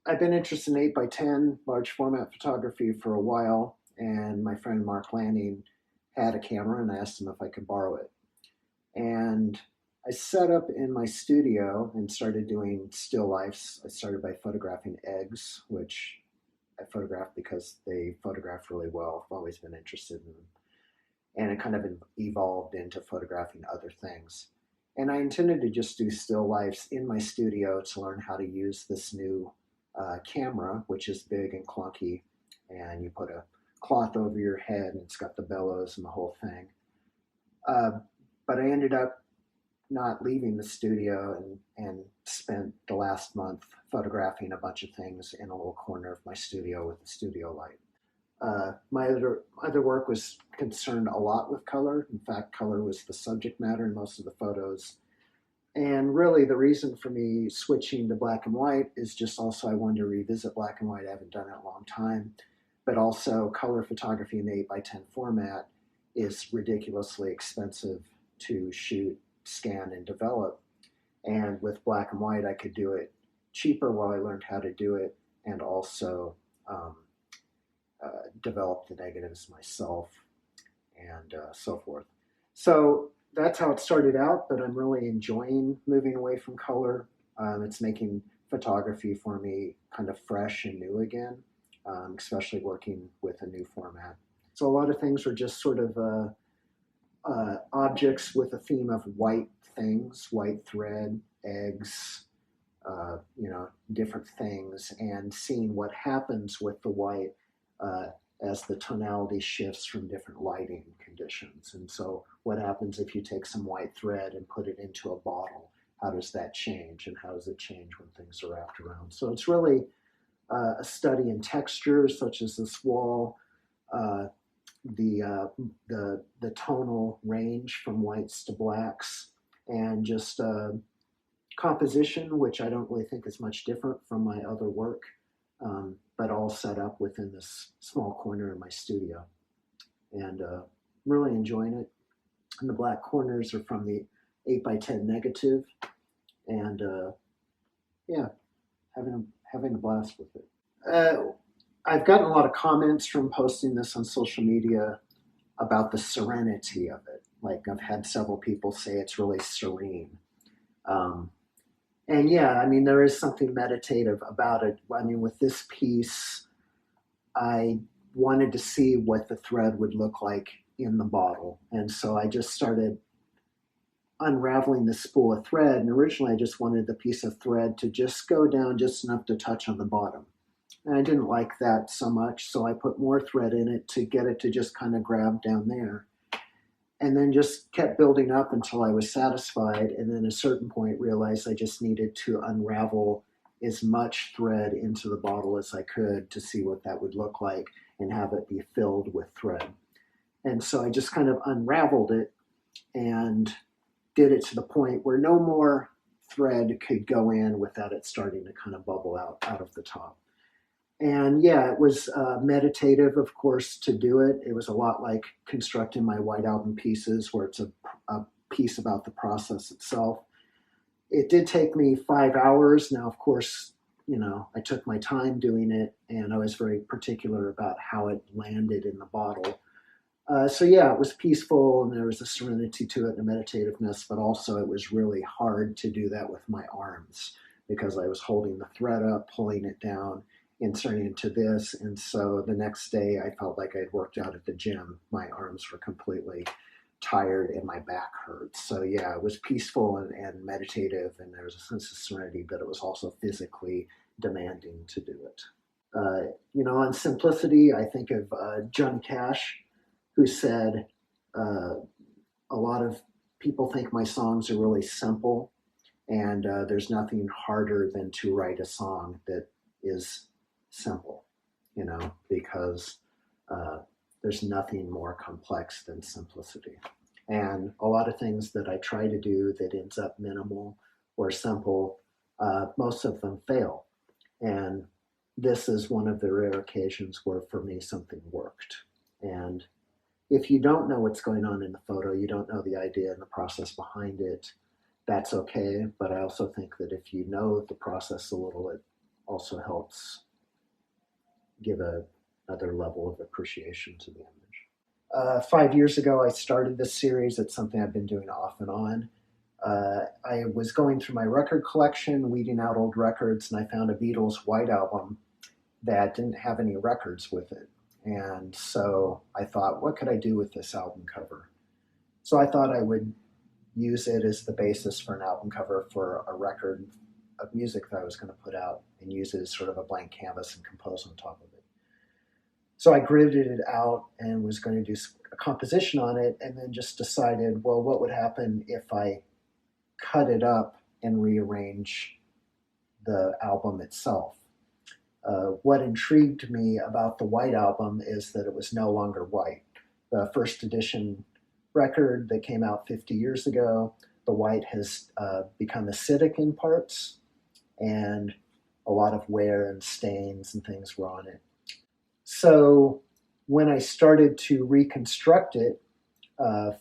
I've been interested in 8 by 10 large format photography for a while, and my friend Mark Lanning had a camera, and I asked him if I could borrow it. And I set up in my studio and started doing still lifes. I started by photographing eggs, which I photographed because they photograph really well. I've always been interested in them. And it kind of evolved into photographing other things. And I intended to just do still lifes in my studio to learn how to use this new camera, which is big and clunky. And you put a cloth over your head and it's got the bellows and the whole thing. Uh, but I ended up not leaving the studio and spent the last month photographing a bunch of things in a little corner of my studio with a studio light. My other work was concerned a lot with color. In fact, color was the subject matter in most of the photos. And really, the reason for me switching to black and white is just also I wanted to revisit black and white. I haven't done it in a long time. But also, color photography in the 8 by 10 format is ridiculously expensive to shoot, scan, and develop. And with black and white, I could do it cheaper while I learned how to do it, and also develop the negatives myself, and so forth. So that's how it started out, but I'm really enjoying moving away from color. It's making photography for me kind of fresh and new again, especially working with a new format. So a lot of things are just sort of objects with a theme of white things, white thread, eggs, different things, and seeing what happens with the white uh, as the tonality shifts from different lighting conditions. And so, what happens if you take some white thread and put it into a bottle? How does that change, and how does it change when things are wrapped around? So, it's really a study in textures, such as this wall, uh, the tonal range from whites to blacks, and just composition, which I don't really think is much different from my other work, but all set up within this small corner in my studio. And really enjoying it. And the black corners are from the 8 by 10 negative, and yeah, having a blast with it. I've gotten a lot of comments from posting this on social media about the serenity of it. Like I've had several people say it's really serene. Um, and yeah, I mean, there is something meditative about it. I mean, with this piece, I wanted to see what the thread would look like in the bottle. And so I just started unraveling the spool of thread. And originally, I just wanted the piece of thread to just go down just enough to touch on the bottom. And I didn't like that so much. So I put more thread in it to get it to just kind of grab down there. And then just kept building up until I was satisfied. And then at a certain point, realized I just needed to unravel as much thread into the bottle as I could to see what that would look like and have it be filled with thread. And so I just kind of unraveled it and did it to the point where no more thread could go in without it starting to kind of bubble out of the top. And yeah, it was meditative, of course, to do it. It was a lot like constructing my White Album pieces, where it's a piece about the process itself. It did take me 5 hours. Now, of course, I took my time doing it, and I was very particular about how it landed in the bottle. So yeah, it was peaceful, and there was a serenity to it and a meditativeness, but also it was really hard to do that with my arms because I was holding the thread up, pulling it down, inserting into this. And so the next day I felt like I'd worked out at the gym. My arms were completely tired and my back hurt. So yeah, it was peaceful and meditative, and there was a sense of serenity, but it was also physically demanding to do it. On simplicity, I think of Johnny Cash, who said, uh, a lot of people think my songs are really simple, and there's nothing harder than to write a song that is simple, because uh, there's nothing more complex than simplicity. And a lot of things that I try to do that ends up minimal or simple, most of them fail. And this is one of the rare occasions where for me something worked. And if you don't know what's going on in the photo, you don't know the idea and the process behind it, that's okay. But I also think that if you know the process a little, also helps give another level of appreciation to the image. 5 years ago, I started this series. It's something I've been doing off and on. I was going through my record collection, weeding out old records, and I found a Beatles White Album that didn't have any records with it. And so I thought, what could I do with this album cover? So I thought I would use it as the basis for an album cover for a record of music that I was going to put out, and use it as sort of a blank canvas and compose on top of it. So I gridded it out and was going to do a composition on it, and then just decided, well, what would happen if I cut it up and rearrange the album itself? What intrigued me about the White Album is that it was no longer white. The first edition record that came out 50 years ago, the white has become acidic in parts, and a lot of wear and stains and things were on it. So when I started to reconstruct it,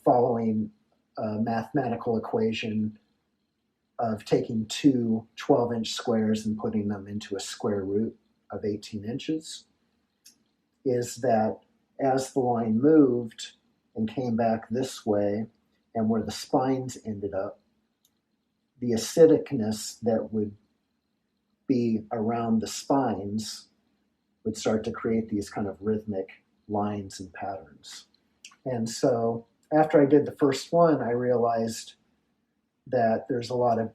following a mathematical equation of taking two 12-inch squares and putting them into a square root of 18 inches, is that as the line moved and came back this way, and where the spines ended up, the acidicness that would be around the spines would start to create these kind of rhythmic lines and patterns. And so after I did the first one, I realized that there's a lot of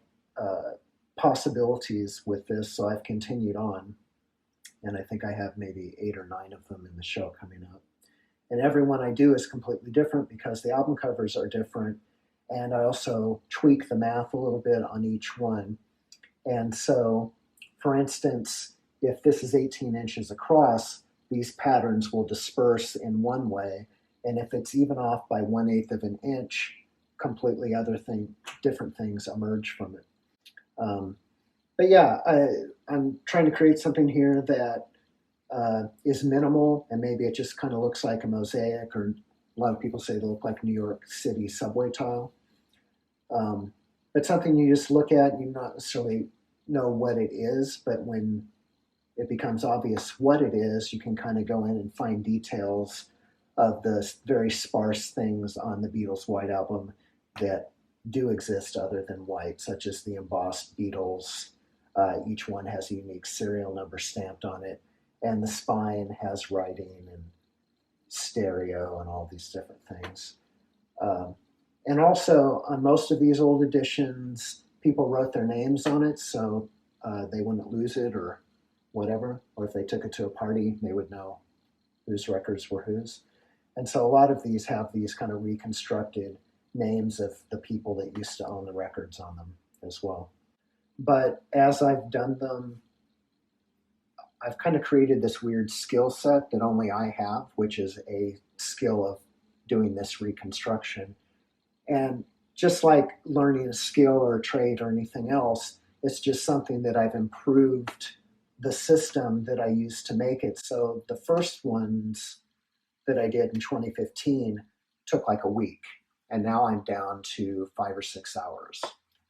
possibilities with this, so I've continued on. And I think I have maybe 8 or 9 of them in the show coming up. And every one I do is completely different because the album covers are different. And I also tweak the math a little bit on each one. And so, for instance, if this is 18 inches across, these patterns will disperse in one way. And if it's even off by 1/8 of an inch, completely different things emerge from it. But yeah, I'm trying to create something here that is minimal, and maybe it just kind of looks like a mosaic, or a lot of people say they look like New York City subway tile. But something you just look at, you not necessarily know what it is, but when it becomes obvious what it is, you can kind of go in and find details of the very sparse things on the Beatles White Album that do exist other than white, such as the embossed Beatles. Each one has a unique serial number stamped on it, and the spine has writing and stereo and all these different things. And also, on most of these old editions, people wrote their names on it, so they wouldn't lose it or whatever. Or if they took it to a party, they would know whose records were whose. And so a lot of these have these kind of reconstructed names of the people that used to own the records on them as well. But as I've done them, I've kind of created this weird skill set that only I have, which is a skill of doing this reconstruction. And just like learning a skill or a trade or anything else, it's just something that I've improved the system that I used to make it. So the first ones that I did in 2015 took like a week, and now I'm down to 5 or 6 hours.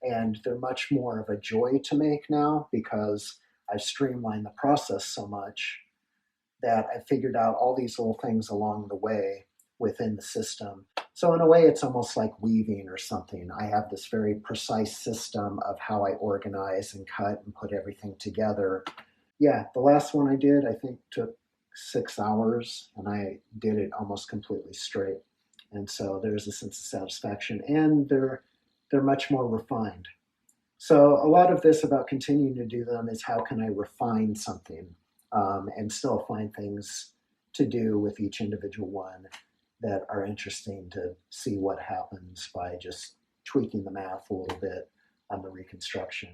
And they're much more of a joy to make now because I've streamlined the process so much that I figured out all these little things along the way within the system. So in a way, it's almost like weaving or something. I have this very precise system of how I organize and cut and put everything together. Yeah, the last one I did, I think took 6 hours, and I did it almost completely straight. And so there's a sense of satisfaction, and they're much more refined. So a lot of this about continuing to do them is how can I refine something and still find things to do with each individual one that are interesting to see what happens by just tweaking the math a little bit on the reconstruction.